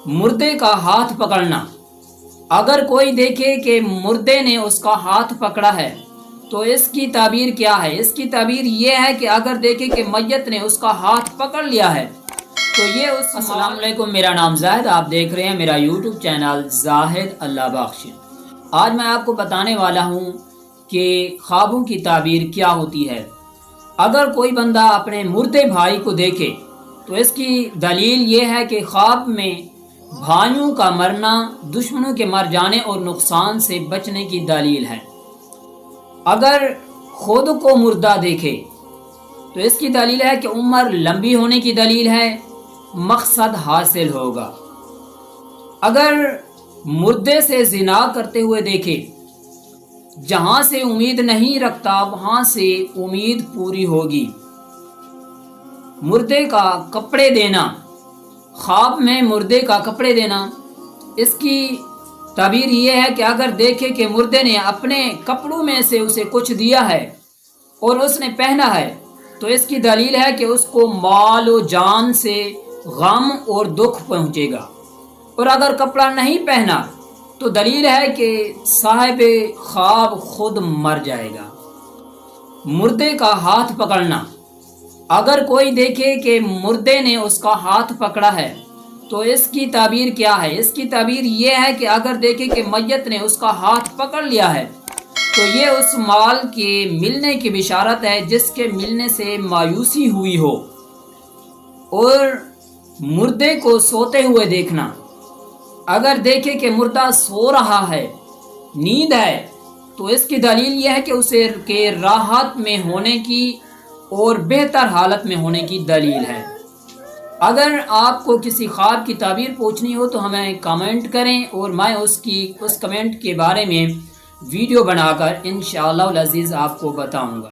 مردے کا ہاتھ پکڑنا۔ اگر کوئی دیکھے کہ مردے نے اس کا ہاتھ پکڑا ہے تو اس کی تعبیر کیا ہے؟ اس کی تعبیر یہ ہے کہ اگر دیکھے کہ میت نے اس کا ہاتھ پکڑ لیا ہے تو یہ اس السلام علیکم، میرا نام زاہد، آپ دیکھ رہے ہیں میرا یوٹیوب چینل زاہد اللہ بخش۔ آج میں آپ کو بتانے والا ہوں کہ خوابوں کی تعبیر کیا ہوتی ہے۔ اگر کوئی بندہ اپنے مردے بھائی کو دیکھے تو اس کی دلیل یہ ہے کہ خواب میں بھائیوں کا مرنا دشمنوں کے مر جانے اور نقصان سے بچنے کی دلیل ہے۔ اگر خود کو مردہ دیکھے تو اس کی دلیل ہے کہ عمر لمبی ہونے کی دلیل ہے، مقصد حاصل ہوگا۔ اگر مردے سے زنا کرتے ہوئے دیکھے، جہاں سے امید نہیں رکھتا وہاں سے امید پوری ہوگی۔ مردے کا کپڑے دینا، خواب میں مردے کا کپڑے دینا، اس کی تعبیر یہ ہے کہ اگر دیکھے کہ مردے نے اپنے کپڑوں میں سے اسے کچھ دیا ہے اور اس نے پہنا ہے تو اس کی دلیل ہے کہ اس کو مال و جان سے غم اور دکھ پہنچے گا، اور اگر کپڑا نہیں پہنا تو دلیل ہے کہ صاحب خواب خود مر جائے گا۔ مردے کا ہاتھ پکڑنا، اگر کوئی دیکھے کہ مردے نے اس کا ہاتھ پکڑا ہے تو اس کی تعبیر کیا ہے؟ اس کی تعبیر یہ ہے کہ اگر دیکھے کہ میت نے اس کا ہاتھ پکڑ لیا ہے تو یہ اس مال کے ملنے کی بشارت ہے جس کے ملنے سے مایوسی ہوئی ہو۔ اور مردے کو سوتے ہوئے دیکھنا، اگر دیکھے کہ مردہ سو رہا ہے، نیند ہے، تو اس کی دلیل یہ ہے کہ اسے کے راحت میں ہونے کی اور بہتر حالت میں ہونے کی دلیل ہے۔ اگر آپ کو کسی خواب کی تعبیر پوچھنی ہو تو ہمیں کمنٹ کریں اور میں اس کمنٹ کے بارے میں ویڈیو بنا کر انشاءاللہ العزیز آپ کو بتاؤں گا۔